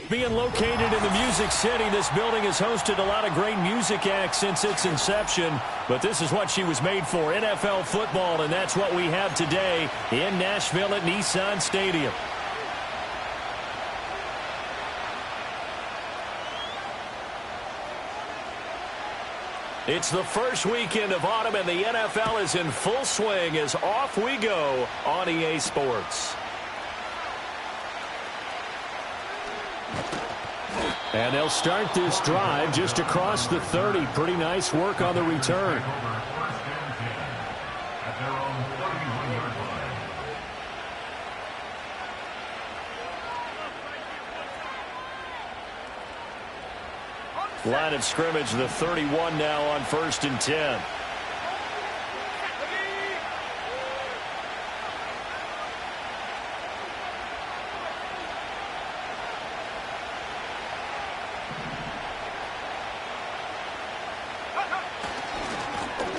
Being located in the Music City, this building has hosted a lot of great music acts since its inception. But this is what she was made for, NFL football, and that's what we have today in Nashville at Nissan Stadium. It's the first weekend of autumn, and the NFL is in full swing as off we go on EA Sports. And they'll start this drive just across the 30. Pretty nice work on the return. Line of scrimmage, the 31 now on 1st and 10.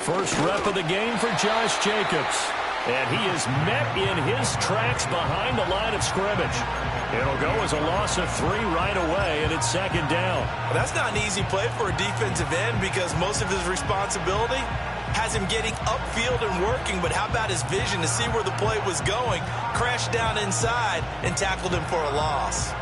First rep of the game for Josh Jacobs. And he is met in his tracks behind the line of scrimmage. It'll go as a loss of 3 right away, and it's 2nd down. Well, that's not an easy play for a defensive end because most of his responsibility has him getting upfield and working, but how about his vision to see where the play was going, crashed down inside, and tackled him for a loss.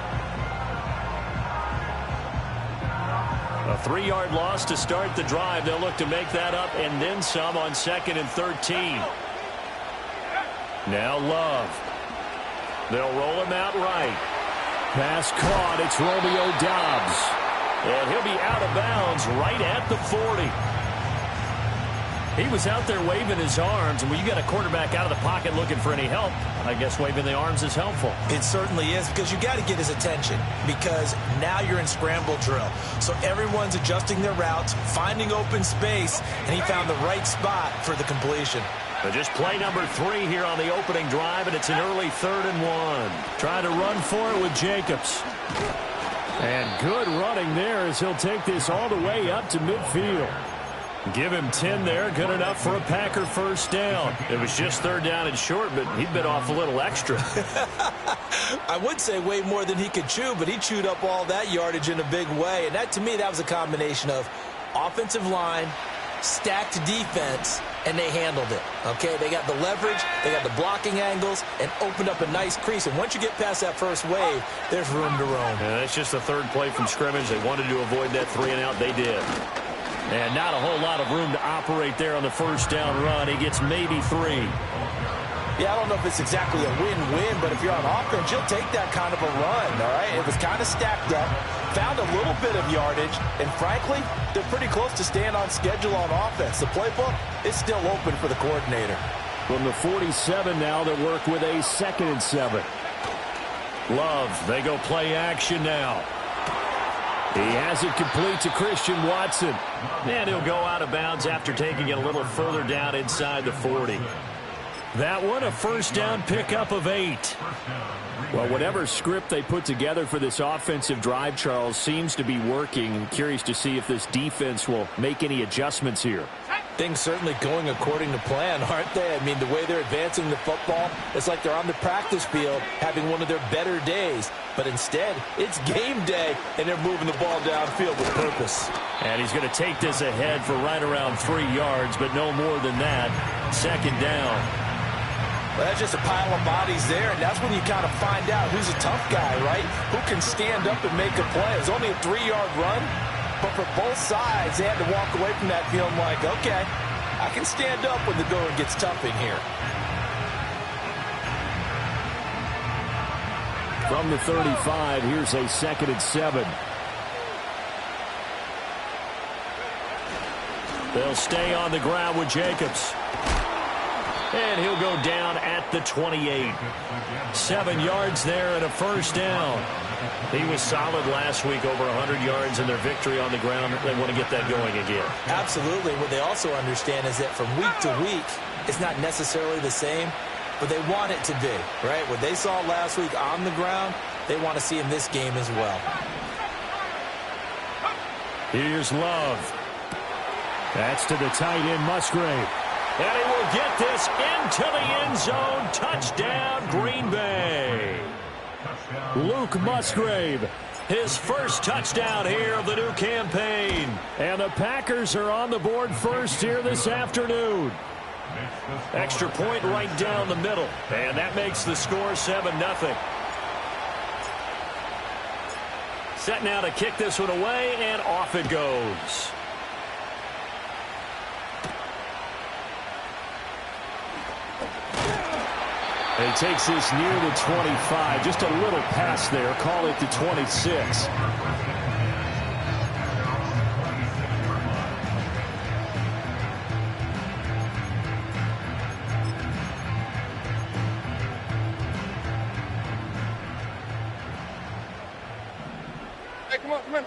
A 3-yard loss to start the drive. They'll look to make that up and then some on 2nd and 13. Now Love. They'll roll him out right. Pass caught. It's Romeo Doubs. And he'll be out of bounds right at the 40. He was out there waving his arms, and when you got a quarterback out of the pocket looking for any help, I guess waving the arms is helpful. It certainly is, because you got to get his attention, because now you're in scramble drill. So everyone's adjusting their routes, finding open space, and he found the right spot for the completion. But just play number 3 here on the opening drive, and it's an early 3rd and 1. Trying to run for it with Jacobs. And good running there as he'll take this all the way up to midfield. Give him 10 there, good enough for a Packer first down. It was just 3rd down and short, but he bit off a little extra. I would say way more than he could chew, but he chewed up all that yardage in a big way. And that, to me, that was a combination of offensive line, stacked defense, and they handled it. Okay, they got the leverage, they got the blocking angles, and opened up a nice crease. And once you get past that first wave, there's room to roam. Yeah, that's just the 3rd play from scrimmage. They wanted to avoid that 3 and out. They did. And not a whole lot of room to operate there on the first down run. He gets maybe 3. Yeah, I don't know if it's exactly a win-win, but if you're on offense, you'll take that kind of a run, all right? It was kind of stacked up, found a little bit of yardage, and frankly, they're pretty close to staying on schedule on offense. The playbook is still open for the coordinator. From the 47 now, they work with a 2nd and 7. Love, they go play action now. He has it complete to Christian Watson. And he'll go out of bounds after taking it a little further down inside the 40. That one, a first down pickup of 8. Well, whatever script they put together for this offensive drive, Charles, seems to be working. I'm curious to see if this defense will make any adjustments here. Things certainly going according to plan, aren't they? I mean, the way they're advancing the football, it's like they're on the practice field having one of their better days. But instead, it's game day, and they're moving the ball downfield with purpose. And he's going to take this ahead for right around 3 yards, but no more than that. 2nd down. Well, that's just a pile of bodies there, and that's when you kind of find out who's a tough guy, right? Who can stand up and make a play. It was only a 3-yard run, but for both sides, they had to walk away from that feeling like, okay, I can stand up when the going gets tough in here. From the 35, here's a 2nd and 7. They'll stay on the ground with Jacobs. And he'll go down at the 28. 7 yards there and a first down. He was solid last week, over 100 yards in their victory on the ground. They want to get that going again. Absolutely. What they also understand is that from week to week, it's not necessarily the same, but they want it to be, right? What they saw last week on the ground, they want to see in this game as well. Here's Love. That's to the tight end, Musgrave. And he will get this into the end zone. Touchdown, Green Bay. Luke Musgrave, his first touchdown here of the new campaign. And the Packers are on the board first here this afternoon. Extra point right down the middle. And that makes the score 7-0. Set now to kick this one away, and off it goes. He takes this near the 25. Just a little pass there. Call it the 26. Hey, come on, come on.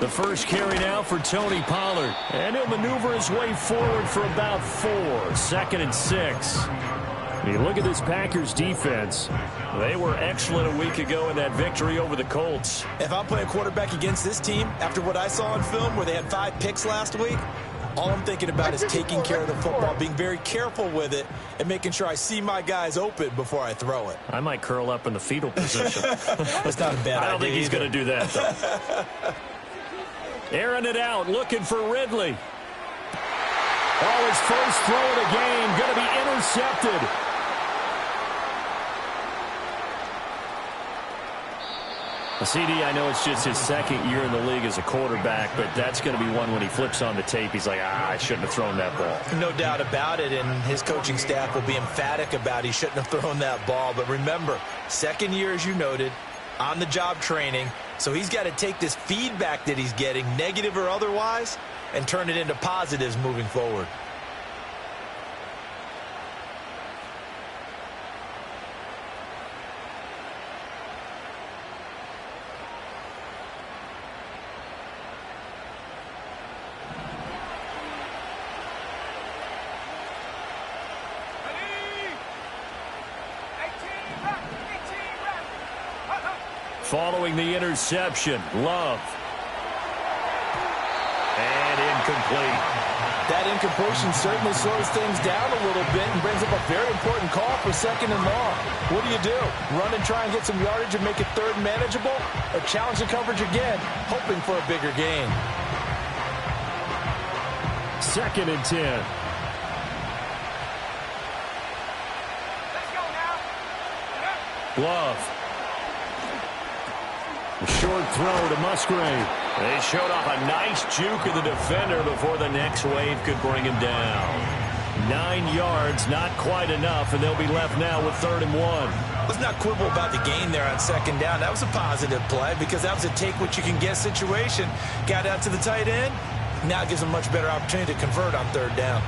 The first carry now for Tony Pollard. And he'll maneuver his way forward for about 4. 2nd and 6. You look at this Packers defense. They were excellent a week ago in that victory over the Colts. If I'm playing quarterback against this team, after what I saw on film where they had 5 picks last week, all I'm thinking about is taking care of the football, being very careful with it, and making sure I see my guys open before I throw it. I might curl up in the fetal position. That's not a bad idea. I don't think he's going to do that, though. Airing it out, looking for Ridley. Oh, his first throw of the game, going to be intercepted. CD, I know it's just his 2nd year in the league as a quarterback, but that's going to be one when he flips on the tape. He's like, I shouldn't have thrown that ball. No doubt about it, and his coaching staff will be emphatic about he shouldn't have thrown that ball. But remember, 2nd year, as you noted, on-the-job training. So he's got to take this feedback that he's getting, negative or otherwise, and turn it into positives moving forward. Following the interception, Love. And incomplete. That incompletion certainly slows things down a little bit and brings up a very important call for 2nd and long. What do? Run and try and get some yardage and make it 3rd manageable? Or challenge the coverage again, hoping for a bigger gain? 2nd and 10. Let's go now. Love. A short throw to Musgrave. They showed off a nice juke of the defender before the next wave could bring him down. 9 yards, not quite enough, and they'll be left now with 3rd and 1. Let's not quibble about the gain there on 2nd down. That was a positive play because that was a take-what-you-can-get situation. Got out to the tight end. Now it gives them a much better opportunity to convert on 3rd down.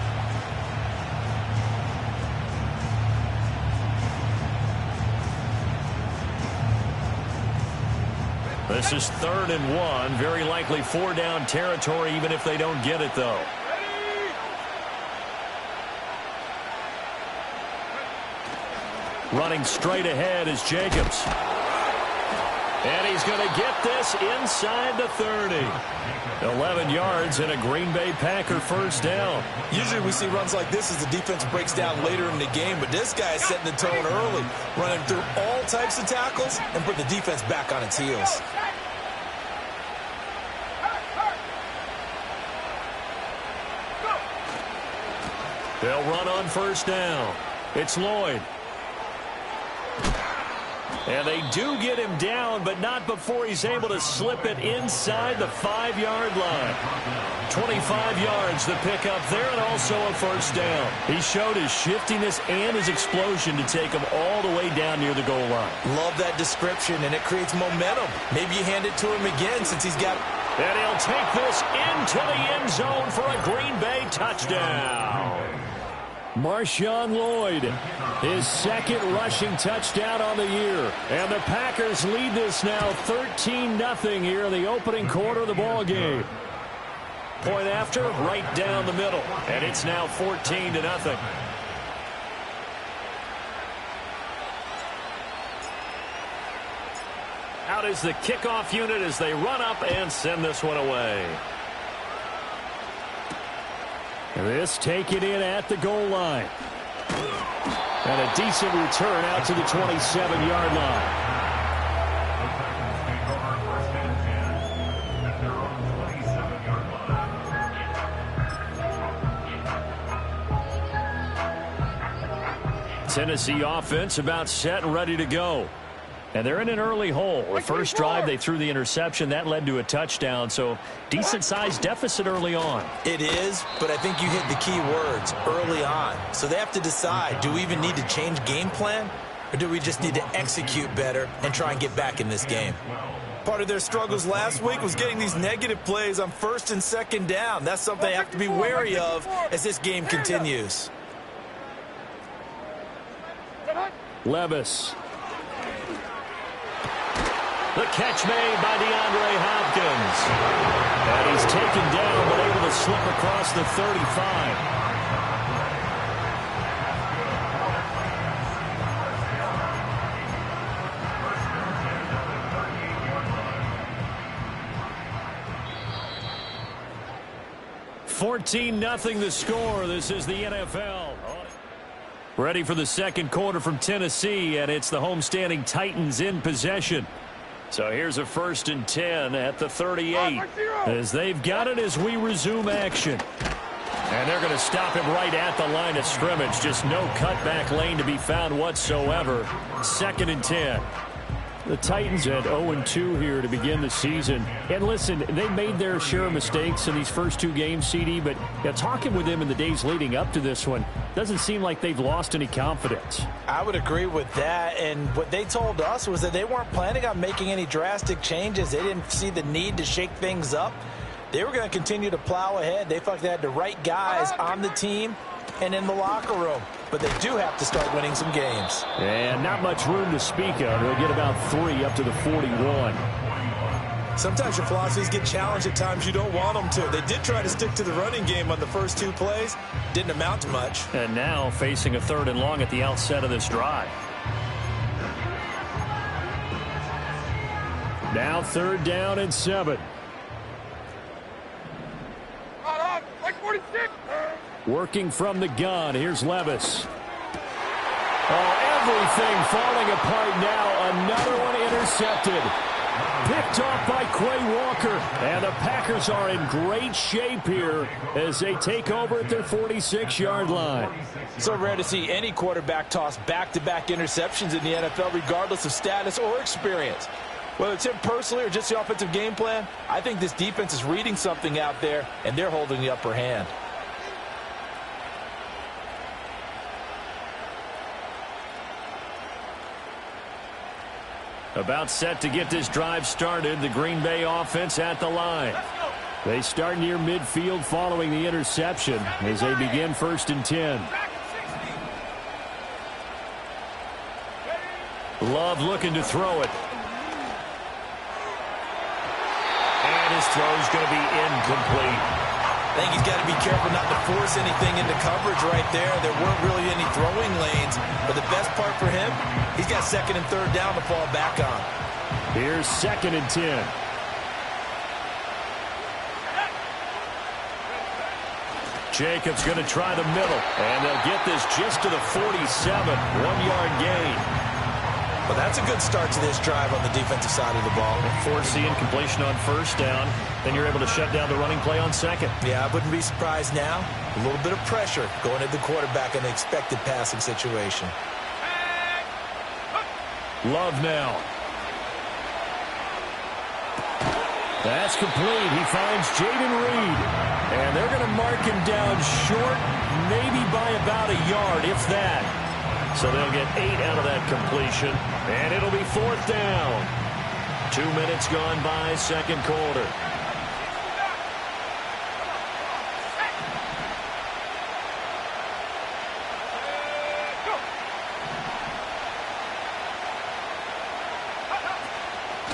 This is 3rd and 1. Very likely 4-down territory, even if they don't get it, though. Running straight ahead is Jacobs. And he's going to get this inside the 30. 11 yards and a Green Bay Packer first down. Usually we see runs like this as the defense breaks down later in the game, but this guy is setting the tone early, running through all types of tackles and put the defense back on its heels. They'll run on first down. It's Lloyd. And they do get him down, but not before he's able to slip it inside the 5-yard line. 25 yards the pickup there, and also a first down. He showed his shiftiness and his explosion to take him all the way down near the goal line. Love that description, and it creates momentum. Maybe you hand it to him again since he's got And he'll take this into the end zone for a Green Bay touchdown. Marshawn Lloyd, his second rushing touchdown on the year. And the Packers lead this now 13-0 here in the opening quarter of the ball game. Point after, right down the middle. And it's now 14-0. Out is the kickoff unit as they run up and send this one away. This taken in at the goal line. And a decent return out to the 27-yard line. Tennessee offense about set and ready to go. And they're in an early hole. The first drive, they threw the interception. That led to a touchdown, so decent-sized deficit early on. It is, but I think you hit the key words, early on. So they have to decide, do we even need to change game plan, or do we just need to execute better and try and get back in this game? Part of their struggles last week was getting these negative plays on first and second down. That's something they have to be wary of as this game continues. Levis. The catch made by DeAndre Hopkins. And he's taken down, but able to slip across the 35. (14-0) the score. This is the NFL. Ready for the second quarter from Tennessee, and it's the homestanding Titans in possession. So here's a 1st and 10 at the 38 as they've got it as we resume action. And they're going to stop him right at the line of scrimmage. Just no cutback lane to be found whatsoever. 2nd and 10. The Titans at 0-2 here to begin the season. And listen, they made their share of mistakes in these first two games, CD, but talking with them in the days leading up to this one, doesn't seem like they've lost any confidence. I would agree with that, and what they told us was that they weren't planning on making any drastic changes. They didn't see the need to shake things up. They were going to continue to plow ahead. They felt like they had the right guys on the team and in the locker room. But they do have to start winning some games. And not much room to speak of. They'll get about 3 up to the 41. Sometimes your philosophies get challenged at times you don't want them to. They did try to stick to the running game on the first 2 plays. Didn't amount to much. And now facing a 3rd and long at the outset of this drive. Now 3rd down and 7. Like 46. Working from the gun. Here's Levis. Oh, everything falling apart now. Another one intercepted. Picked off by Quay Walker. And the Packers are in great shape here as they take over at their 46-yard line. So rare to see any quarterback toss back-to-back interceptions in the NFL, regardless of status or experience. Whether it's him personally or just the offensive game plan, I think this defense is reading something out there, and they're holding the upper hand. About set to get this drive started. The Green Bay offense at the line. They start near midfield following the interception as they begin 1st and 10. Love looking to throw it. And his throw's going to be incomplete. I think he's got to be careful not to force anything into coverage right there. There weren't really any throwing lanes. But the best part for him, he's got 2nd and 3rd down to fall back on. Here's 2nd and 10. Jacobs going to try the middle. And they'll get this just to the 47. 1-yard gain. Well, that's a good start to this drive on the defensive side of the ball. Forcing completion on 1st down. Then you're able to shut down the running play on 2nd. Yeah, I wouldn't be surprised now. A little bit of pressure going at the quarterback in the expected passing situation. Love now. That's complete. He finds Jayden Reed. And they're going to mark him down short, maybe by about a yard, if that. So they'll get 8 out of that completion. And it'll be 4th down. 2 minutes gone by, 2nd quarter.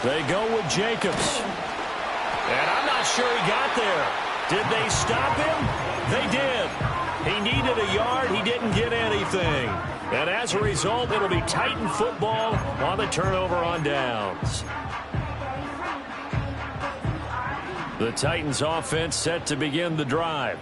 They go with Jacobs. And I'm not sure he got there. Did they stop him? They did. He needed a yard. He didn't get anything. And as a result, it'll be Titan football on the turnover on downs. The Titans offense set to begin the drive.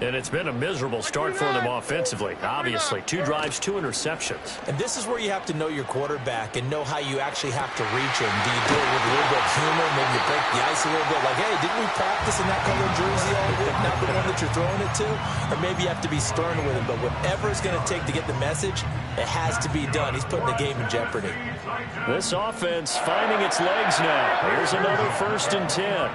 And it's been a miserable start for them offensively. Obviously, 2 drives, 2 interceptions. And this is where you have to know your quarterback and know how you actually have to reach him. Do you do it with a little bit of humor? Maybe you break the ice a little bit. Like, hey, didn't we practice in that color jersey all week? Not the one that you're throwing it to? Or maybe you have to be stern with him. But whatever it's going to take to get the message, it has to be done. He's putting the game in jeopardy. This offense finding its legs now. Here's another 1st and 10.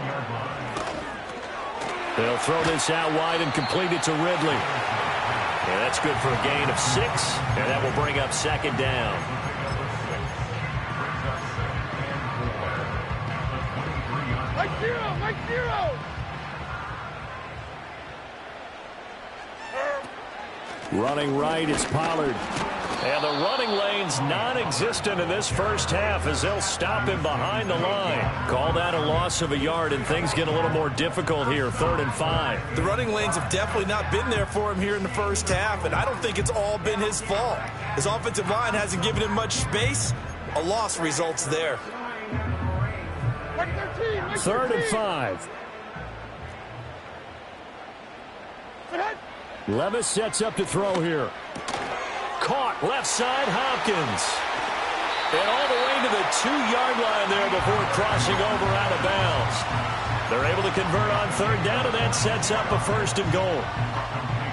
They'll throw this out wide and complete it to Ridley. And that's good for a gain of 6, and that will bring up 2nd down. Mike zero. Running right is Pollard. And the running lane's non-existent in this first half as they'll stop him behind the line. Call that a loss of a yard, and things get a little more difficult here, 3rd and 5. The running lanes have definitely not been there for him here in the first half, and I don't think it's all been his fault. His offensive line hasn't given him much space. A loss results there. 3rd and 5. Levis sets up to throw here. Caught left side, Hopkins. And all the way to the 2-yard line there before crossing over out of bounds. They're able to convert on 3rd down, and that sets up a 1st and goal.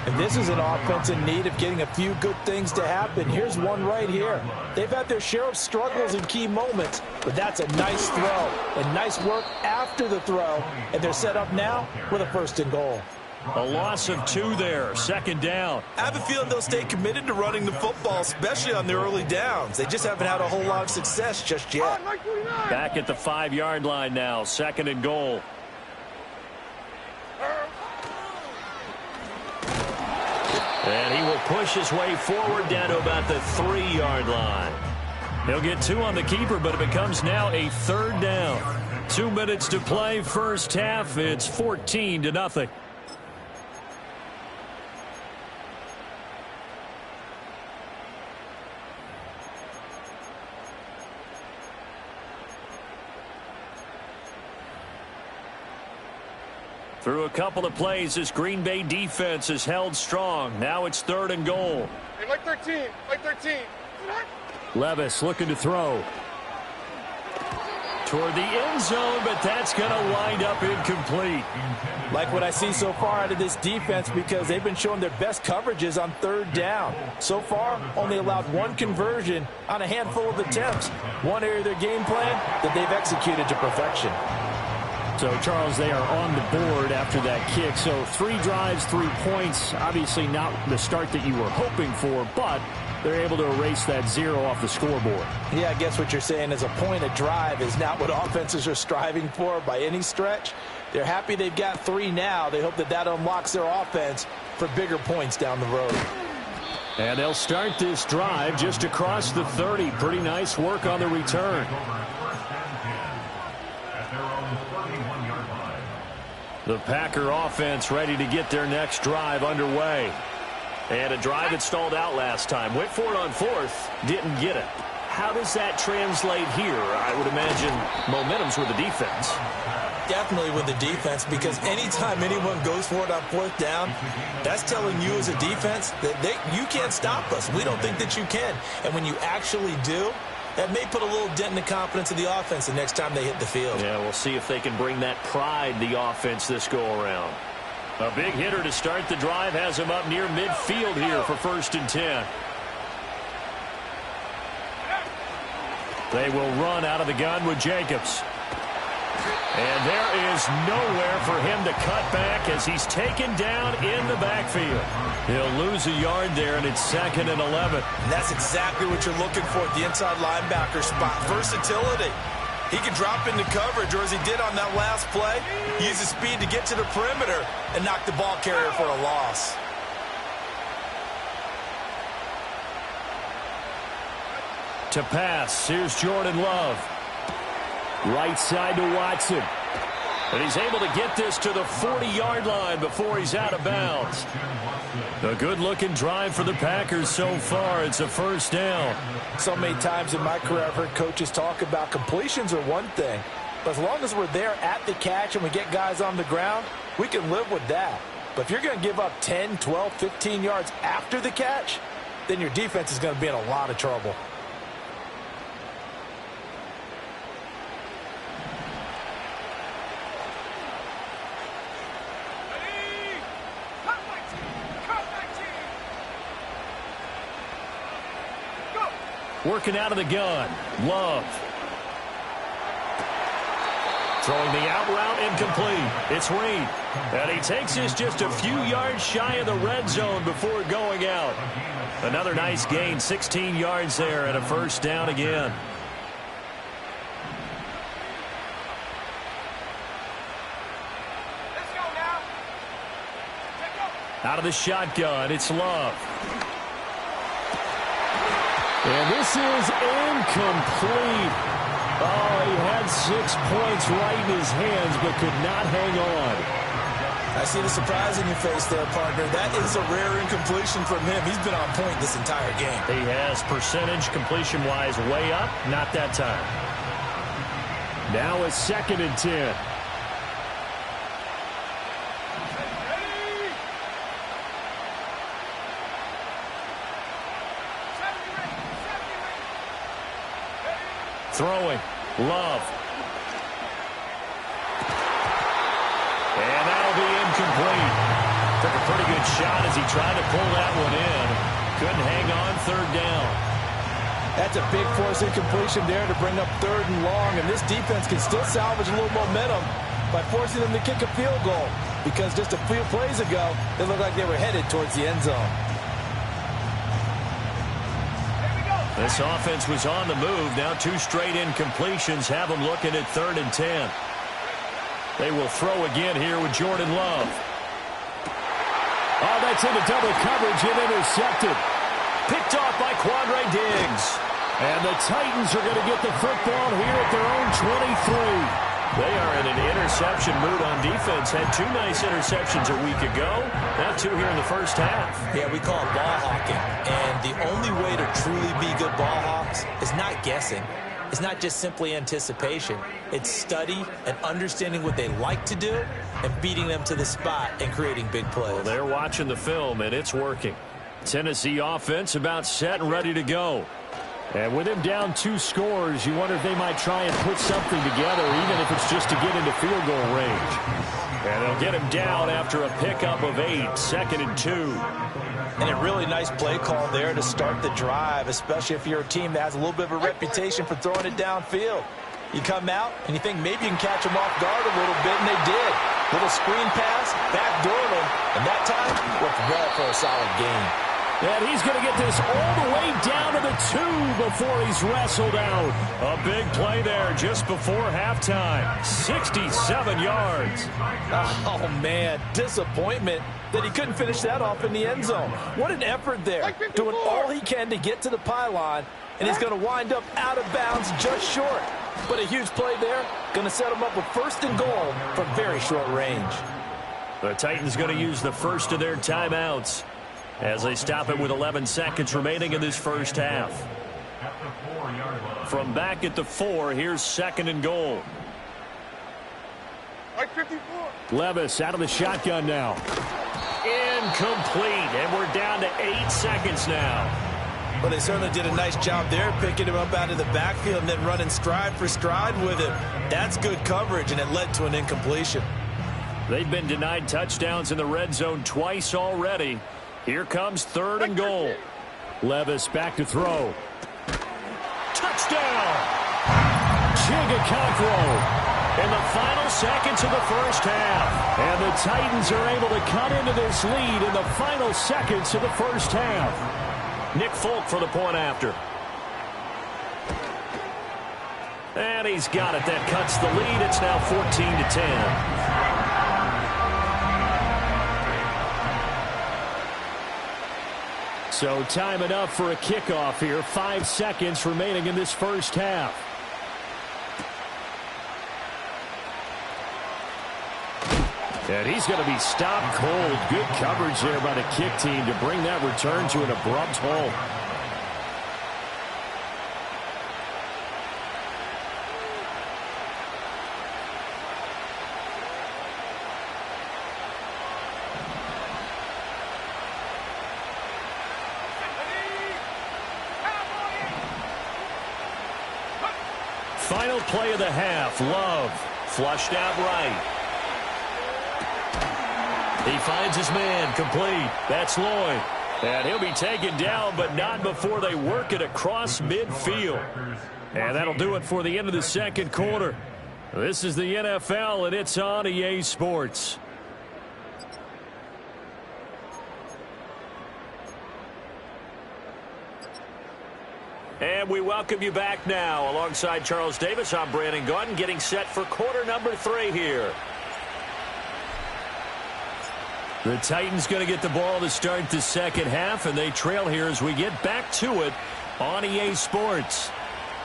And this is an offense in need of getting a few good things to happen. Here's one right here. They've had their share of struggles in key moments, but that's a nice throw and nice work after the throw. And they're set up now with a 1st and goal. A loss of 2 there, 2nd down. I have a feeling they'll stay committed to running the football, especially on their early downs. They just haven't had a whole lot of success just yet. Back at the 5-yard line now, 2nd and goal. And he will push his way forward down to about the 3-yard line. He'll get 2 on the keeper, but it becomes now a 3rd down. 2 minutes to play, first half. It's 14-0. Through a couple of plays, this Green Bay defense is held strong. Now it's 3rd and goal. Hey, Mike 13. Levis looking to throw. Toward the end zone, but that's going to wind up incomplete. Like what I see so far out of this defense, because they've been showing their best coverages on 3rd down. So far, only allowed 1 conversion on a handful of attempts. One area of their game plan that they've executed to perfection. So, Charles, they are on the board after that kick. So 3 drives, 3 points. Obviously not the start that you were hoping for, but they're able to erase that 0 off the scoreboard. Yeah, I guess what you're saying is a point a drive is not what offenses are striving for by any stretch. They're happy they've got 3 now. They hope that that unlocks their offense for bigger points down the road. And they'll start this drive just across the 30. Pretty nice work on the return. The Packer offense ready to get their next drive underway. And a drive that stalled out last time. Went for it on 4th, didn't get it. How does that translate here? I would imagine momentum's with the defense. Definitely with the defense, because anytime anyone goes for it on 4th down, that's telling you as a defense that you can't stop us. We don't think that you can. And when you actually do, that may put a little dent in the confidence of the offense the next time they hit the field. Yeah, we'll see if they can bring that pride, the offense, this go-around. A big hitter to start the drive has him up near midfield here for 1st and 10. They will run out of the gun with Jacobs. And there is nowhere for him to cut back as he's taken down in the backfield. He'll lose a yard there, and it's 2nd and 11. And that's exactly what you're looking for at the inside linebacker spot. Versatility. He can drop into coverage, or as he did on that last play, use his speed to get to the perimeter and knock the ball carrier for a loss. To pass, here's Jordan Love. Right side to Watson. And he's able to get this to the 40-yard line before he's out of bounds. A good-looking drive for the Packers so far. It's a first down. So many times in my career I've heard coaches talk about completions are one thing. But as long as we're there at the catch and we get guys on the ground, we can live with that. But if you're going to give up 10, 12, 15 yards after the catch, then your defense is going to be in a lot of trouble. Working out of the gun. Love. Throwing the out route incomplete. It's Reed. And he takes this just a few yards shy of the red zone before going out. Another nice gain, 16 yards there and a first down again. Let's go now. Out of the shotgun, it's Love. And this is incomplete. Oh, he had 6 points right in his hands, but could not hang on. I see the surprise in your face there, partner. That is a rare incompletion from him. He's been on point this entire game. He has percentage completion-wise way up, not that time. Now it's 2nd and 10. Throwing. Love. And that'll be incomplete. Took a pretty good shot as he tried to pull that one in. Couldn't hang on 3rd down. That's a big force incompletion there to bring up 3rd and long. And this defense can still salvage a little momentum by forcing them to kick a field goal. Because just a few plays ago, they looked like they were headed towards the end zone. This offense was on the move. Now 2 straight incompletions have them looking at 3rd and 10. They will throw again here with Jordan Love. Oh, that's into double coverage and intercepted. Picked off by Quandre Diggs. And the Titans are going to get the football here at their own 23. They are in an interception mood on defense. Had 2 nice interceptions a week ago. Now 2 here in the first half. Yeah, we call it ball hawking. And the only way to truly be good ball hawks is not guessing. It's not just simply anticipation. It's study and understanding what they like to do and beating them to the spot and creating big plays. Well, they're watching the film, and it's working. Tennessee offense about set and ready to go. And with him down 2 scores, you wonder if they might try and put something together, even if it's just to get into field goal range. And they'll get him down after a pickup of 8, 2nd and 2. And a really nice play call there to start the drive, especially if you're a team that has a little bit of a reputation for throwing it downfield. You come out and you think maybe you can catch them off guard a little bit, and they did. Little screen pass, backdoor them, and that time worked well for a solid gain. And he's going to get this all the way down to the 2 before he's wrestled out. A big play there just before halftime. 67 yards. Oh, man, disappointment that he couldn't finish that off in the end zone. What an effort there, doing all he can to get to the pylon, and he's going to wind up out of bounds just short. But a huge play there, going to set him up with 1st and goal from very short range. The Titans going to use the first of their timeouts as they stop it with 11 seconds remaining in this first half. From back at the 4, here's 2nd and goal. Like 54. Levis out of the shotgun now. Incomplete, and we're down to 8 seconds now. Well, they certainly did a nice job there, picking him up out of the backfield and then running stride for stride with him. That's good coverage, and it led to an incompletion. They've been denied touchdowns in the red zone twice already. Here comes 3rd and goal. Levis back to throw. Touchdown! Chigga in the final seconds of the first half. And the Titans are able to cut into this lead in the final seconds of the first half. Nick Folk for the point after. And he's got it. That cuts the lead. It's now 14-10. So time enough for a kickoff here. 5 seconds remaining in this first half. And he's going to be stopped cold. Good coverage there by the kick team to bring that return to an abrupt halt. Final play of the half. Love flushed out right. He finds his man, complete. That's Lloyd. And he'll be taken down, but not before they work it across midfield. And that'll do it for the end of the second quarter. This is the NFL, and it's on EA Sports. And we welcome you back now. Alongside Charles Davis, I'm Brandon Gaudin, getting set for quarter number 3 here. The Titans going to get the ball to start the second half, and they trail here as we get back to it on EA Sports.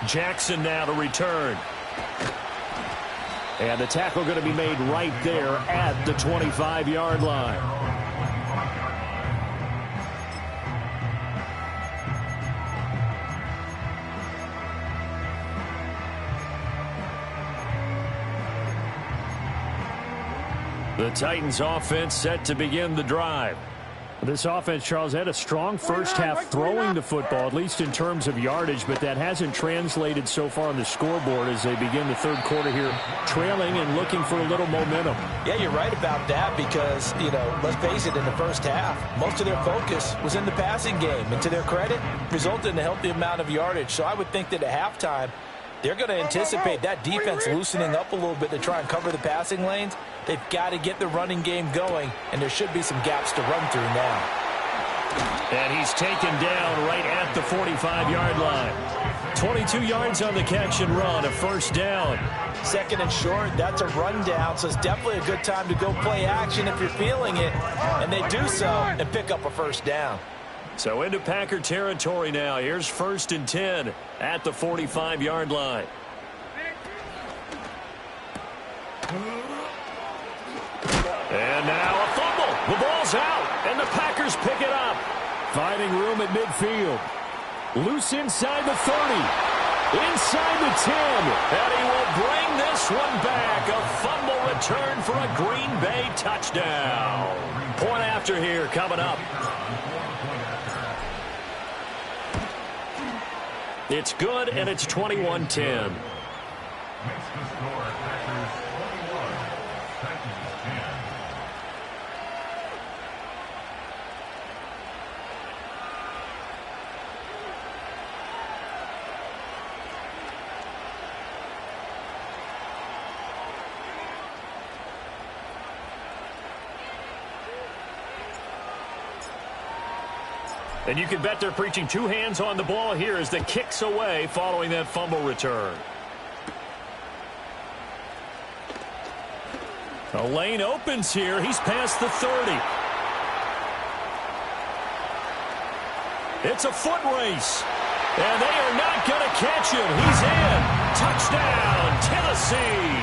Jackson now to return. And the tackle going to be made right there at the 25-yard line. The Titans offense set to begin the drive. This offense, Charles, had a strong first half throwing the football, at least in terms of yardage, but that hasn't translated so far on the scoreboard as they begin the third quarter here, trailing and looking for a little momentum. Yeah, you're right about that because, let's face it, in the first half, most of their focus was in the passing game. And to their credit, resulted in a healthy amount of yardage. So I would think that at halftime, they're going to anticipate that defense loosening up a little bit to try and cover the passing lanes. They've got to get the running game going, and there should be some gaps to run through now. And he's taken down right at the 45-yard line. 22 yards on the catch and run, a first down. Second and short, that's a rundown, so it's definitely a good time to go play action if you're feeling it. And they do so and pick up a first down. So into Packer territory now. Here's 1st and 10 at the 45-yard line. And now a fumble. The ball's out, and the Packers pick it up. Finding room at midfield. Loose inside the 30. Inside the 10. And he will bring this one back. A fumble return for a Green Bay touchdown. Point after here coming up. It's good, and it's 21-10. And you can bet they're preaching 2 hands on the ball here as the kick's away following that fumble return. A lane opens here. He's past the 30. It's a foot race. And they are not going to catch him. He's in. Touchdown, Tennessee.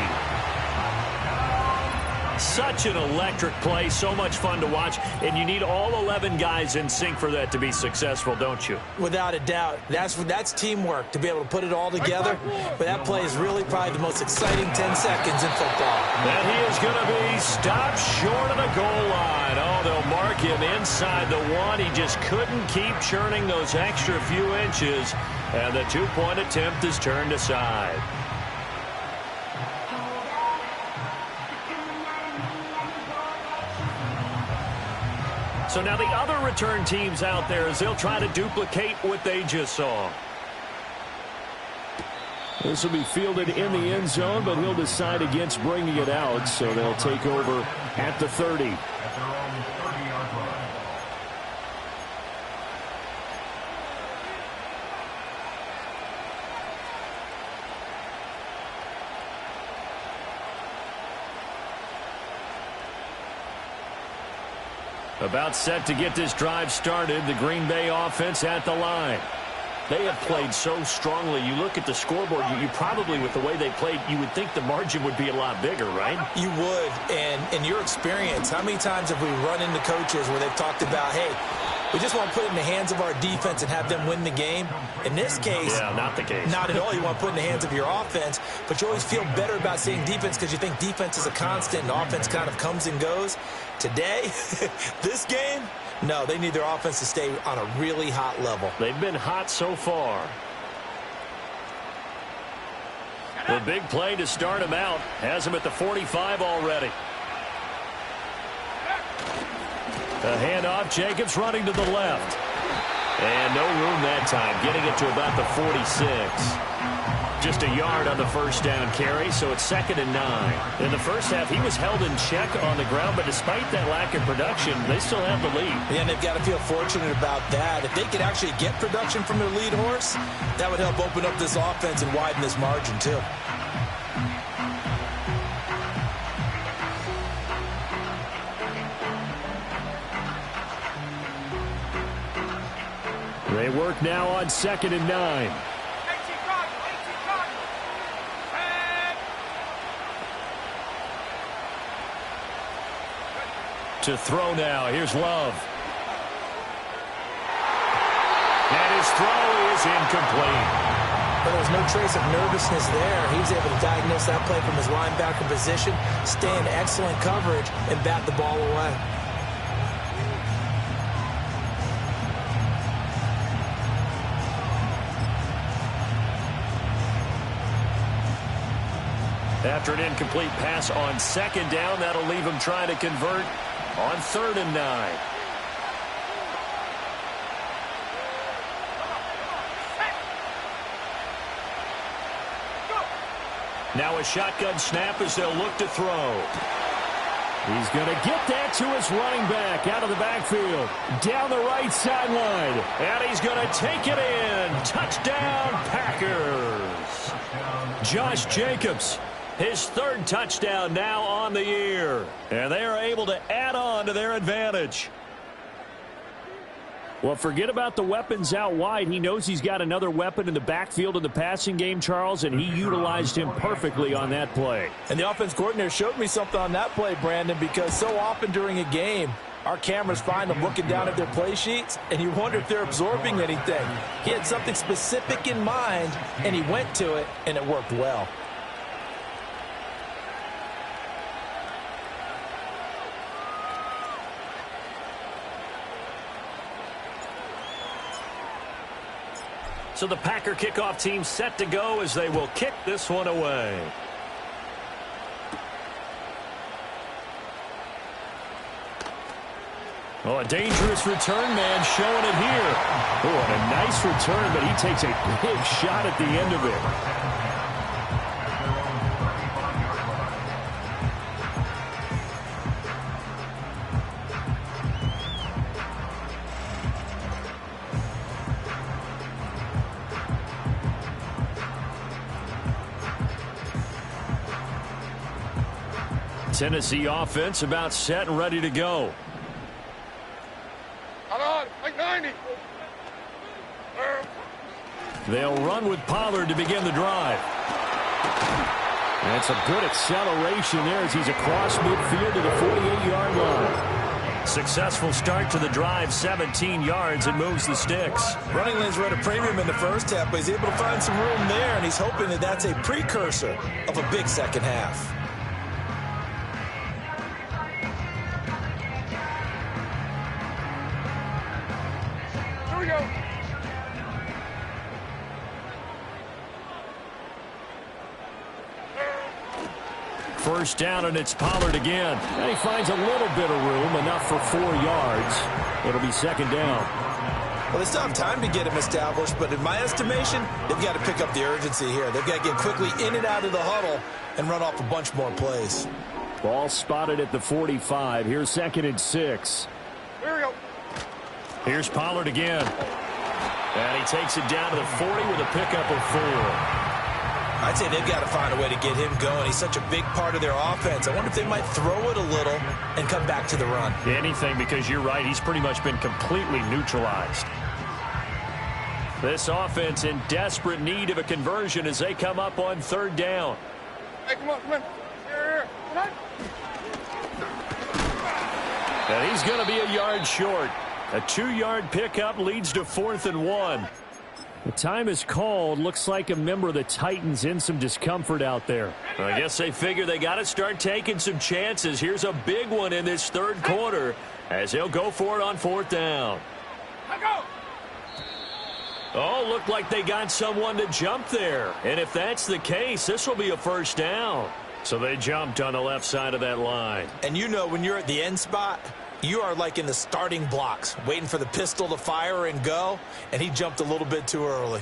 Such an electric play, so much fun to watch, and you need all 11 guys in sync for that to be successful, don't you? Without a doubt. That's teamwork, to be able to put it all together. But that play is really probably the most exciting 10 seconds in football. And he is going to be stopped short of the goal line. Oh, they'll mark him inside the 1. He just couldn't keep churning those extra few inches, and the 2-point attempt is turned aside. So now the other return teams out there as they'll try to duplicate what they just saw. This will be fielded in the end zone, but he'll decide against bringing it out, so they'll take over at the 30. About set to get this drive started. The Green Bay offense at the line. They have played so strongly. You look at the scoreboard, you probably, with the way they played, you would think the margin would be a lot bigger, right? You would. And in your experience, how many times have we run into coaches where they've talked about, hey, we just want to put it in the hands of our defense and have them win the game? In this case, yeah, not the case. Not at all. You want to put it in the hands of your offense, but you always feel better about seeing defense because you think defense is a constant and offense kind of comes and goes. Today, this game, no, they need their offense to stay on a really hot level. They've been hot so far. The big play to start him out has him at the 45 already. A handoff, Jacobs running to the left. And no room that time, getting it to about the 46. Just a yard on the first down carry, so it's 2nd and 9. In the first half, he was held in check on the ground, but despite that lack of production, they still have the lead. Yeah, and they've got to feel fortunate about that. If they could actually get production from their lead horse, that would help open up this offense and widen this margin, too. They work now on 2nd and 9. To throw now. Here's Love. And his throw is incomplete. But there was no trace of nervousness there. He was able to diagnose that play from his linebacker position, stay in excellent coverage, and bat the ball away. After an incomplete pass on 2nd down, that'll leave him trying to convert on 3rd and 9. Now a shotgun snap as they'll look to throw. He's going to get that to his running back out of the backfield. Down the right sideline. And he's going to take it in. Touchdown, Packers. Josh Jacobs. His 3rd touchdown now on the year. And they are able to add on to their advantage. Well, forget about the weapons out wide. He knows he's got another weapon in the backfield in the passing game, Charles, and he utilized him perfectly on that play. And the offense coordinator showed me something on that play, Brandon, because so often during a game, our cameras find them looking down at their play sheets, and you wonder if they're absorbing anything. He had something specific in mind, and he went to it, and it worked well. So the Packer kickoff team set to go as they will kick this one away. Oh, a dangerous return man showing it here. Oh, and a nice return, but he takes a big shot at the end of it. Tennessee offense about set and ready to go. On, like 90. They'll run with Pollard to begin the drive. And some good acceleration there as he's across midfield to the 48-yard line. Successful start to the drive, 17 yards, and moves the sticks. Running lanes were at a premium in the first half, but he's able to find some room there, and he's hoping that that's a precursor of a big second half. Here we go. First down, and it's Pollard again. And he finds a little bit of room, enough for 4 yards. It'll be second down. Well, they still have time to get him established, but in my estimation, they've got to pick up the urgency here. They've got to get quickly in and out of the huddle and run off a bunch more plays. Ball spotted at the 45. Here's second and 6. Here we go. Here's Pollard again. And he takes it down to the 40 with a pickup of 4. I'd say they've got to find a way to get him going. He's such a big part of their offense. I wonder if they might throw it a little and come back to the run. Anything, because you're right. He's pretty much been completely neutralized. This offense in desperate need of a conversion as they come up on third down. Hey, come on, come on. Here. And he's going to be a yard short. A 2-yard pickup leads to 4th and 1. The time is called. Looks like a member of the Titans in some discomfort out there. I guess they figure they got to start taking some chances. Here's a big one in this third quarter as he'll go for it on 4th down. Go. Oh, looked like they got someone to jump there. And if that's the case, this will be a first down. So they jumped on the left side of that line. And you know when you're at the end spot, you are like in the starting blocks, waiting for the pistol to fire and go, and he jumped a little bit too early.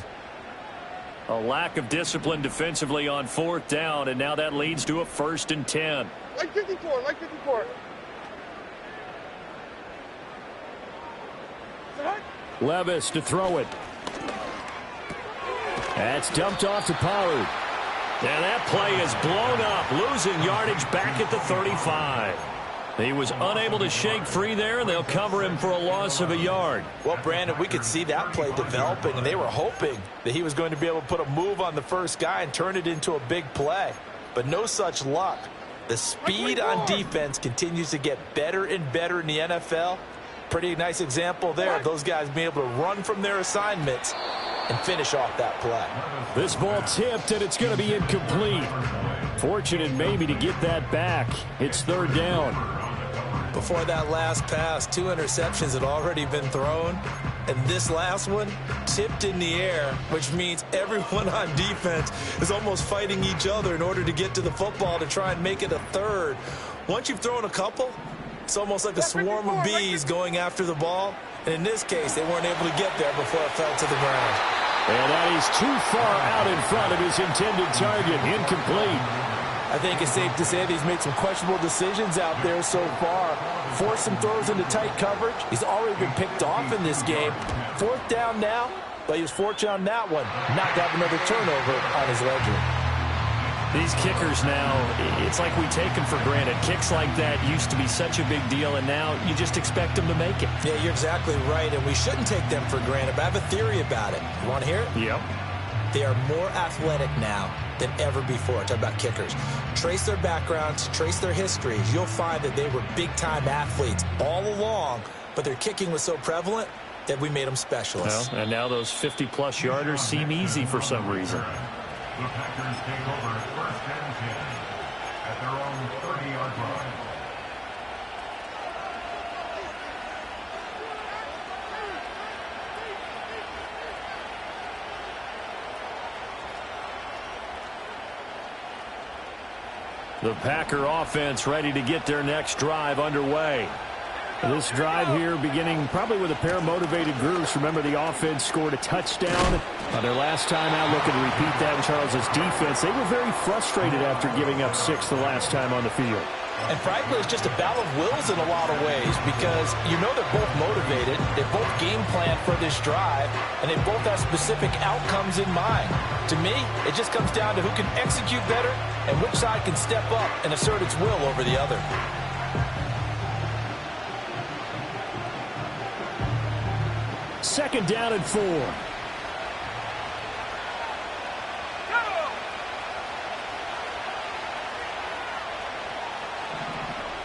A lack of discipline defensively on 4th down, and now that leads to a 1st and 10. Like 54, like 54. Levis to throw it. That's dumped off to Pollard. And that play is blown up, losing yardage back at the 35. He was unable to shake free there, and they'll cover him for a loss of a yard. Well, Brandon, we could see that play developing, and they were hoping that he was going to be able to put a move on the first guy and turn it into a big play. But no such luck. The speed on defense continues to get better and better in the NFL. Pretty nice example there of those guys being able to run from their assignments and finish off that play. This ball tipped, and it's going to be incomplete. Fortunate maybe to get that back. It's 3rd down. Before that last pass, 2 interceptions had already been thrown. And this last one tipped in the air, which means everyone on defense is almost fighting each other in order to get to the football to try and make it a third. Once you've thrown a couple, it's almost like a swarm of bees going after the ball. And in this case, they weren't able to get there before it fell to the ground. And that is too far out in front of his intended target. Incomplete. I think it's safe to say that he's made some questionable decisions out there so far. Forced some throws into tight coverage. He's already been picked off in this game. 4th down now, but he was fortunate on that one not to have another turnover on his ledger. These kickers now, it's like we take them for granted. Kicks like that used to be such a big deal, and now you just expect them to make it. Yeah, you're exactly right, and we shouldn't take them for granted, but I have a theory about it. You want to hear it? Yep. They are more athletic now than ever before. Talk about kickers. Trace their backgrounds, trace their histories. You'll find that they were big-time athletes all along, but their kicking was so prevalent that we made them specialists. Well, and now those 50-plus yarders seem easy for some reason. The Packers take over 1st and 10 at their own 30-yard line. The Packer offense ready to get their next drive underway. This drive here beginning probably with a pair of motivated groups. Remember, the offense scored a touchdown on their last time out. Looking to repeat that in Charles's defense. They were very frustrated after giving up 6 the last time on the field. And frankly, it's just a battle of wills in a lot of ways because you know they're both motivated. They both game plan for this drive, and they both have specific outcomes in mind. To me, it just comes down to who can execute better and which side can step up and assert its will over the other. Second down and 4.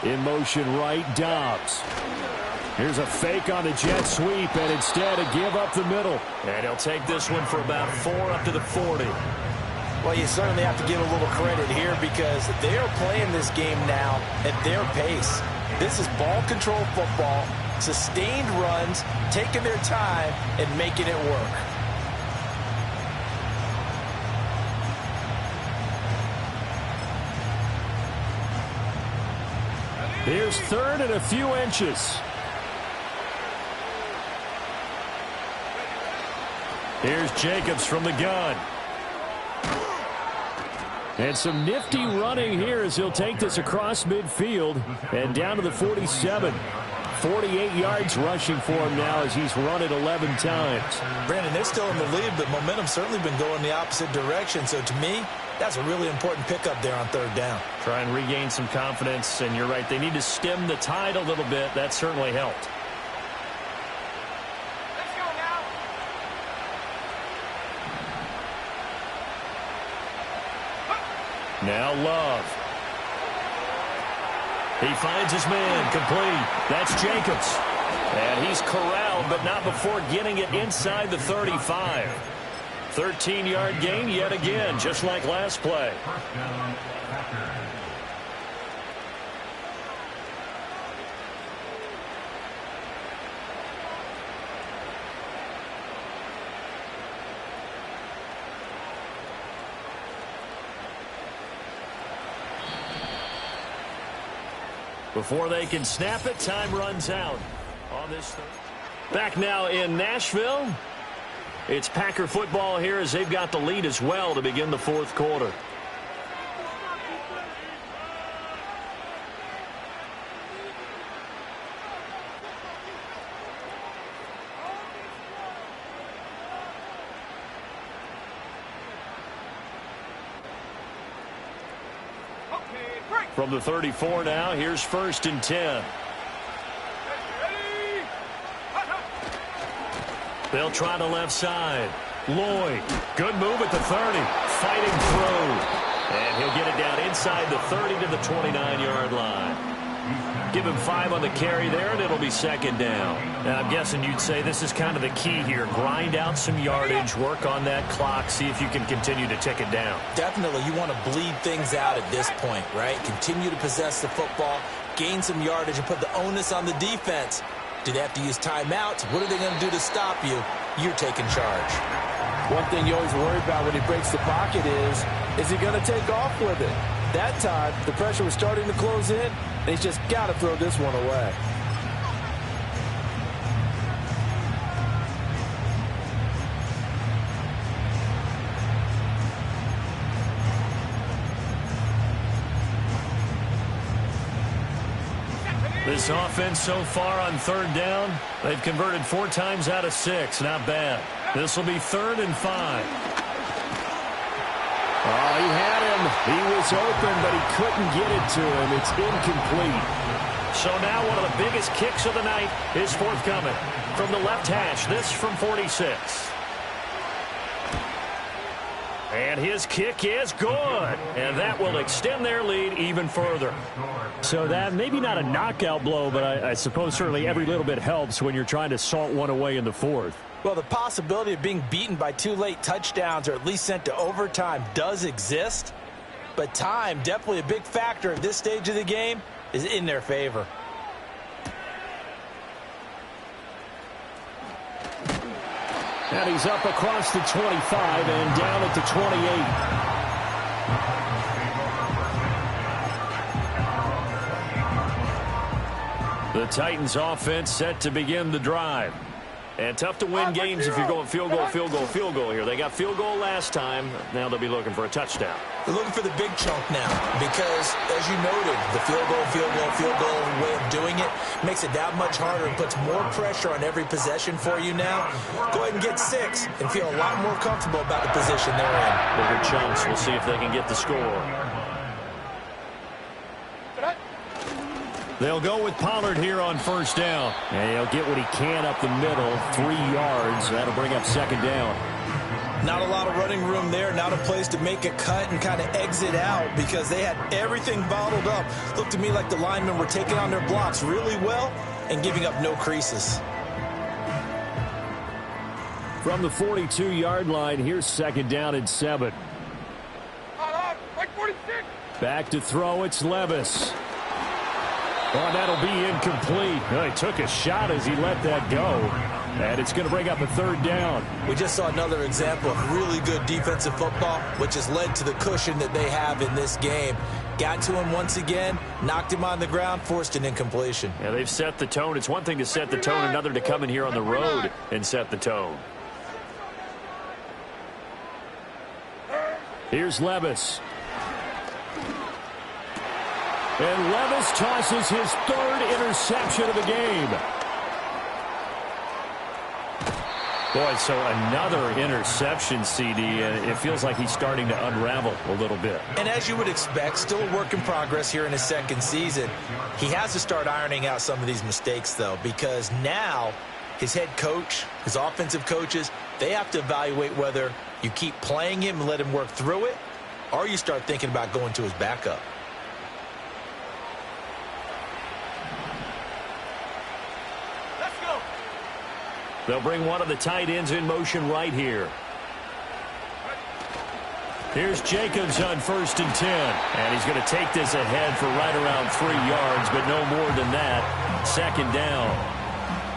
In motion right, Dobbs. Here's a fake on the jet sweep, and instead a give up the middle. And he'll take this one for about 4 up to the 40. Well, you certainly have to give a little credit here because they are playing this game now at their pace. This is ball control football, sustained runs, taking their time, and making it work. Here's 3rd and a few inches. Here's Jacobs from the gun. And some nifty running here as he'll take this across midfield and down to the 47. 48 yards rushing for him now as he's run it 11 times. Brandon, they're still in the lead, but momentum's certainly been going the opposite direction. So to me, that's a really important pickup there on 3rd down. Try and regain some confidence, and you're right. They need to stem the tide a little bit. That certainly helped. Let's go now. Now Love. He finds his man, complete. That's Jacobs. And he's corralled, but not before getting it inside the 35. 13-yard gain yet again, just like last play. First down, Packers. Before they can snap it, time runs out on this third. Back now in Nashville. It's Packer football here as they've got the lead as well to begin the fourth quarter. From the 34 now, here's 1st and 10. They'll try the left side. Lloyd, good move at the 30. Fighting through. And he'll get it down inside the 30 to the 29-yard line. Give him 5 on the carry there, and it'll be 2nd down. And I'm guessing you'd say this is kind of the key here. Grind out some yardage, work on that clock, see if you can continue to tick it down. Definitely, you want to bleed things out at this point, right? Continue to possess the football, gain some yardage, and put the onus on the defense. Do they have to use timeouts? What are they going to do to stop you? You're taking charge. One thing you always worry about when he breaks the pocket is he going to take off with it? That time, the pressure was starting to close in, and he's just got to throw this one away. This offense so far on 3rd down, they've converted 4 times out of 6. Not bad. This will be 3rd and 5. Oh, he had him. He was open, but he couldn't get it to him. It's incomplete. So now one of the biggest kicks of the night is forthcoming. From the left hash, this from 46. And his kick is good. And that will extend their lead even further. So that maybe not a knockout blow, but I suppose certainly every little bit helps when you're trying to salt one away in the 4th. Well, the possibility of being beaten by 2 late touchdowns or at least sent to overtime does exist. But time, definitely a big factor at this stage of the game, is in their favor. And he's up across the 25 and down at the 28. The Titans offense set to begin the drive. And tough to win games if you're going field goal, field goal, field goal here. They got field goal last time. Now they'll be looking for a touchdown. They're looking for the big chunk now because, as you noted, the field goal way of doing it makes it that much harder and puts more pressure on every possession for you now. Go ahead and get 6 and feel a lot more comfortable about the position they're in. Bigger chunks. We'll see if they can get the score. They'll go with Pollard here on 1st down. And he'll get what he can up the middle, 3 yards. That'll bring up 2nd down. Not a lot of running room there, not a place to make a cut and kind of exit out because they had everything bottled up. Looked to me like the linemen were taking on their blocks really well and giving up no creases. From the 42-yard line, here's 2nd down and 7. Like 46. Back to throw, it's Levis. Oh, that'll be incomplete. Oh, he took a shot as he let that go. And it's going to bring up a 3rd down. We just saw another example of really good defensive football, which has led to the cushion that they have in this game. Got to him once again, knocked him on the ground, forced an incompletion. Yeah, they've set the tone. It's one thing to set the tone, another to come in here on the road and set the tone. Here's Levis. And Levis tosses his 3rd interception of the game. Boy, so another interception, CD, and it feels like he's starting to unravel a little bit. And as you would expect, still a work in progress here in his 2nd season. He has to start ironing out some of these mistakes, though, because now his head coach, his offensive coaches, they have to evaluate whether you keep playing him and let him work through it, or you start thinking about going to his backup. Let's go. They'll bring one of the tight ends in motion right here. Here's Jacobs on 1st and 10. And he's going to take this ahead for right around 3 yards, but no more than that. 2nd down.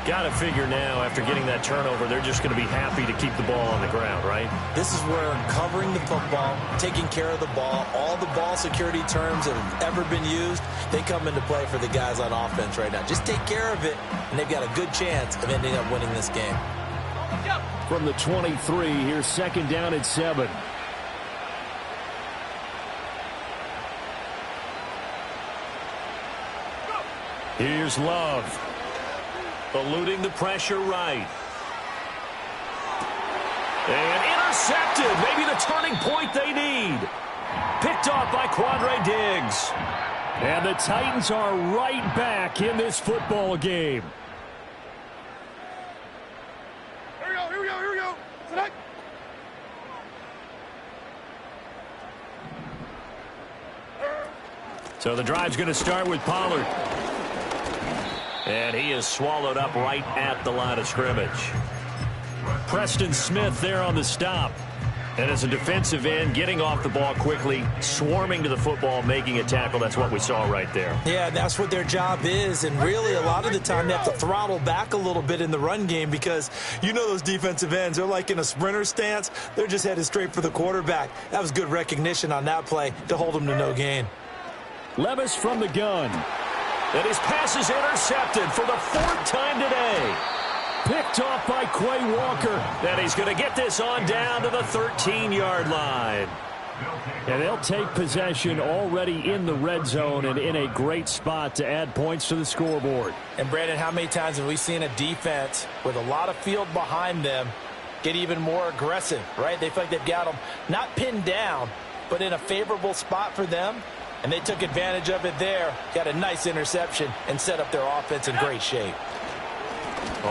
Got to figure now, after getting that turnover, they're just going to be happy to keep the ball on the ground, right? This is where covering the football, taking care of the ball, all the ball security terms that have ever been used, they come into play for the guys on offense right now. Just take care of it, and they've got a good chance of ending up winning this game. From the 23, here's 2nd down and 7. Here's Love. Eluding the pressure right. And intercepted. Maybe the turning point they need. Picked off by Quandre Diggs. And the Titans are right back in this football game. Here we go. Tonight. So the drive's going to start with Pollard. And he is swallowed up right at the line of scrimmage. Preston Smith there on the stop. And as a defensive end, getting off the ball quickly, swarming to the football, making a tackle. That's what we saw right there. Yeah, that's what their job is. And really, a lot of the time, they have to throttle back a little bit in the run game because you know those defensive ends, they're like in a sprinter stance. They're just headed straight for the quarterback. That was good recognition on that play to hold them to no gain. Levis from the gun. And his pass is intercepted for the 4th time today. Picked off by Quay Walker. And he's going to get this on down to the 13-yard line. And they'll take possession already in the red zone and in a great spot to add points to the scoreboard. And, Brandon, how many times have we seen a defense with a lot of field behind them get even more aggressive, right? They feel like they've got them not pinned down, but in a favorable spot for them. And they took advantage of it there, got a nice interception, and set up their offense in great shape.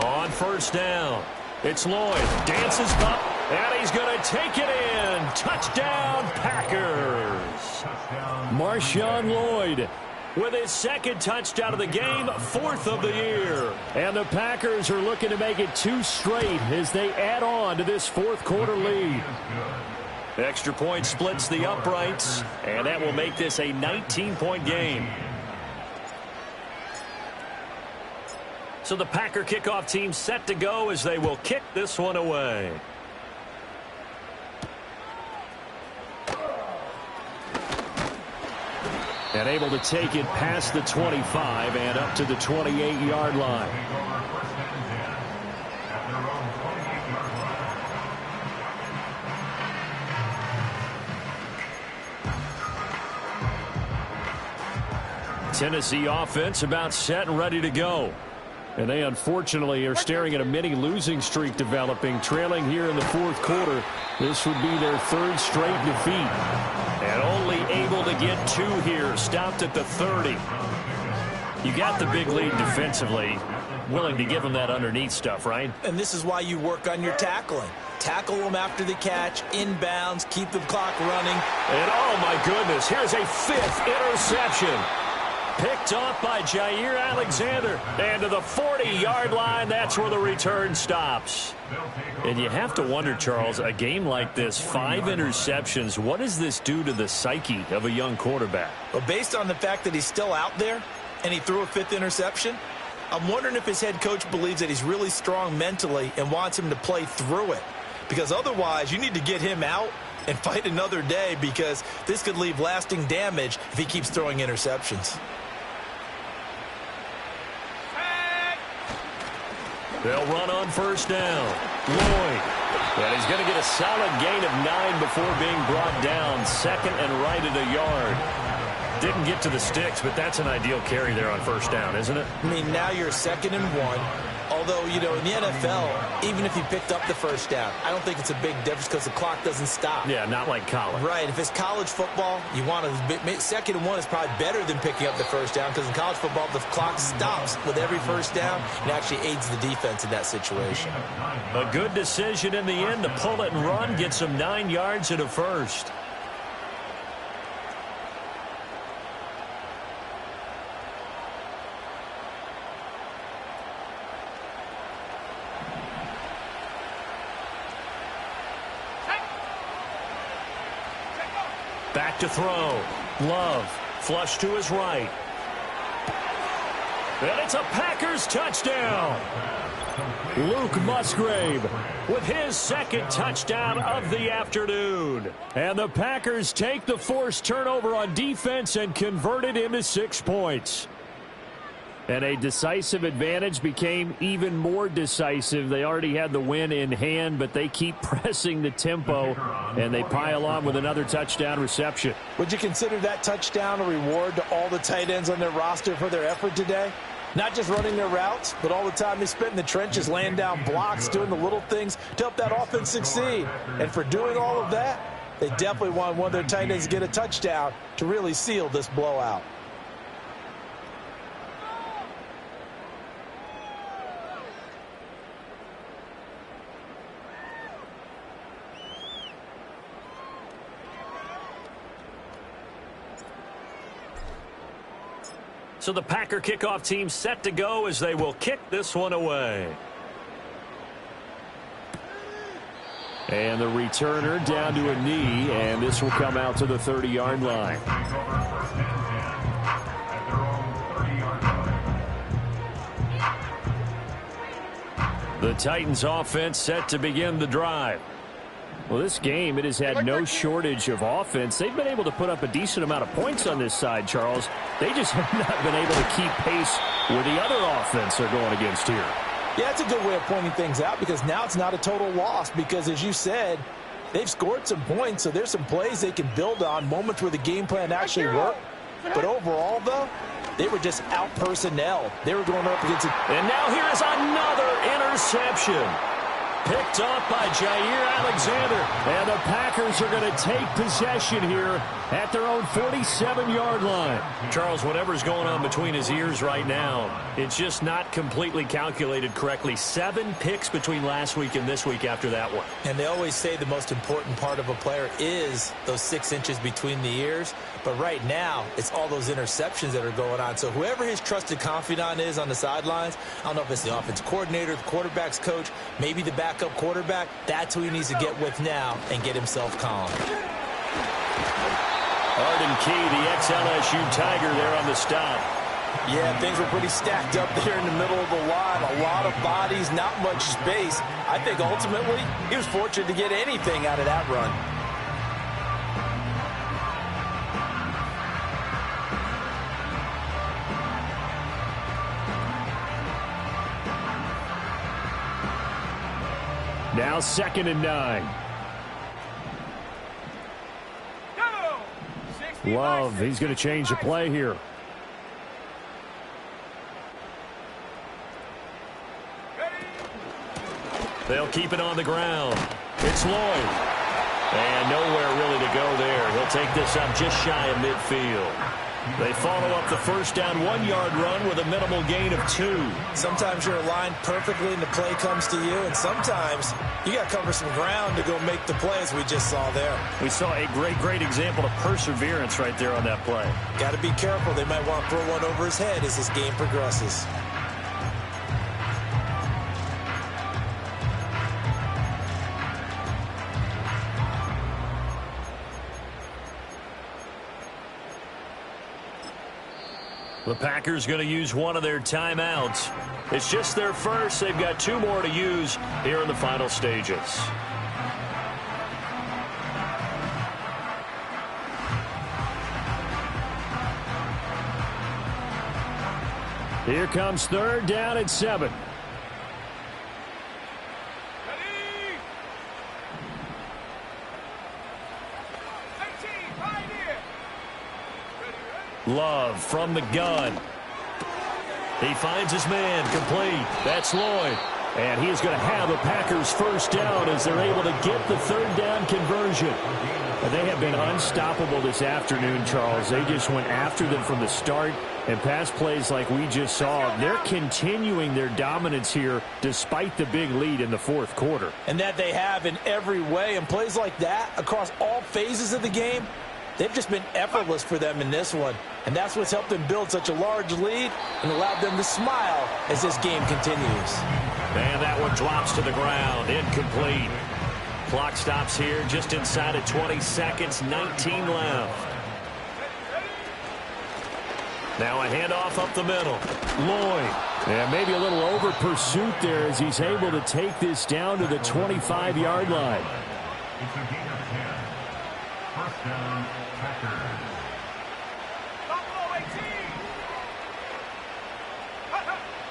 On 1st down, it's Lloyd. Dances up, and he's going to take it in. Touchdown, Packers. Marshawn Lloyd with his 2nd touchdown of the game, 4th of the year. And the Packers are looking to make it 2 straight as they add on to this 4th quarter lead. Extra point splits the uprights, and that will make this a 19-point game. So the Packer kickoff team set to go as they will kick this one away. And able to take it past the 25 and up to the 28-yard line. Tennessee offense about set and ready to go. And they unfortunately are staring at a mini losing streak developing, trailing here in the 4th quarter. This would be their 3rd straight defeat. And only able to get 2 here, stopped at the 30. You got the big lead defensively, willing to give them that underneath stuff, right? And this is why you work on your tackling. Tackle them after the catch, inbounds, keep the clock running. And oh my goodness, here's a 5th interception. Picked off by Jair Alexander. And to the 40-yard line, that's where the return stops. And you have to wonder, Charles, a game like this, 5 interceptions, what does this do to the psyche of a young quarterback? Well, based on the fact that he's still out there and he threw a 5th interception, I'm wondering if his head coach believes that he's really strong mentally and wants him to play through it. Because otherwise, you need to get him out and fight another day because this could leave lasting damage if he keeps throwing interceptions. They'll run on 1st down. Lloyd. And he's going to get a solid gain of 9 before being brought down. 2nd and right at a yard. Didn't get to the sticks, but that's an ideal carry there on 1st down, isn't it? I mean, now you're 2nd and 1. Although, you know, in the NFL, even if you picked up the 1st down, I don't think it's a big difference because the clock doesn't stop. Yeah, not like college. Right. If it's college football, you want to 2nd and 1 is probably better than picking up the 1st down because in college football, the clock stops with every 1st down and actually aids the defense in that situation. A good decision in the end to pull it and run, get some 9 yards and a 1st. Back to throw. Love. Flush to his right. And it's a Packers touchdown. Luke Musgrave with his second touchdown of the afternoon. And the Packers take the forced turnover on defense and convert it into 6 points. And a decisive advantage became even more decisive. They already had the win in hand, but they keep pressing the tempo, and they pile on with another touchdown reception. Would you consider that touchdown a reward to all the tight ends on their roster for their effort today? Not just running their routes, but all the time they spent in the trenches, laying down blocks, doing the little things to help that offense succeed. And for doing all of that, they definitely want one of their tight ends to get a touchdown to really seal this blowout. So the Packer kickoff team set to go as they will kick this one away. And the returner down to a knee, and this will come out to the 30-yard line. The Titans offense set to begin the drive. Well, this game, it has had no shortage of offense. They've been able to put up a decent amount of points on this side, Charles. They just have not been able to keep pace with the other offense they're going against here. Yeah, that's a good way of pointing things out because now it's not a total loss because, as you said, they've scored some points, so there's some plays they can build on, moments where the game plan actually worked. But overall, though, they were just out-personnelled. They were going up against it. And now here is another interception. Picked up by Jair Alexander. And the Packers are going to take possession here at their own 47-yard line. Charles, whatever's going on between his ears right now, it's just not completely calculated correctly. 7 picks between last week and this week after that one. And they always say the most important part of a player is those 6 inches between the ears. But right now, it's all those interceptions that are going on. So whoever his trusted confidant is on the sidelines, I don't know if it's the offense coordinator, the quarterback's coach, maybe the backup quarterback, that's who he needs to get with now and get himself calm. Arden Key, the ex-LSU Tiger there on the stop. Yeah, things were pretty stacked up there in the middle of the line. A lot of bodies, not much space. I think ultimately he was fortunate to get anything out of that run. Now 2nd and 9. Love, he's going to change the play here. They'll keep it on the ground. It's Lloyd. And nowhere really to go there. He'll take this up just shy of midfield. They follow up the first down 1-yard run with a minimal gain of 2. Sometimes you're aligned perfectly and the play comes to you, and sometimes you got to cover some ground to go make the plays we just saw there. We saw a great example of perseverance right there on that play. Got to be careful. They might want to throw one over his head as this game progresses. The Packers going to use one of their timeouts. It's just their first. They've got 2 more to use here in the final stages. Here comes 3rd down and 7. Love from the gun. He finds his man complete. That's Lloyd. And he is going to have the Packers first down as they're able to get the 3rd down conversion. And they have been unstoppable this afternoon, Charles. They just went after them from the start. And pass plays like we just saw, they're continuing their dominance here despite the big lead in the 4th quarter. And that they have in every way. And plays like that across all phases of the game, they've just been effortless for them in this one. And that's what's helped them build such a large lead and allowed them to smile as this game continues. And that one drops to the ground. Incomplete. Clock stops here just inside of 20 seconds, 19 left. Now a handoff up the middle. Lloyd. And maybe a little over pursuit there as he's able to take this down to the 25-yard line. It's a gain of 10. First down, Packers.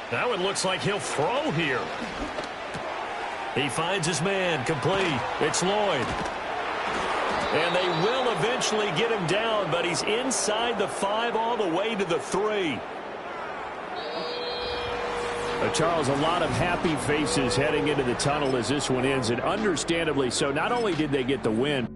Now it looks like he'll throw here. He finds his man, complete. It's Lloyd. And they will eventually get him down, but he's inside the 5 all the way to the 3. Charles, a lot of happy faces heading into the tunnel as this one ends, and understandably so. Not only did they get the win,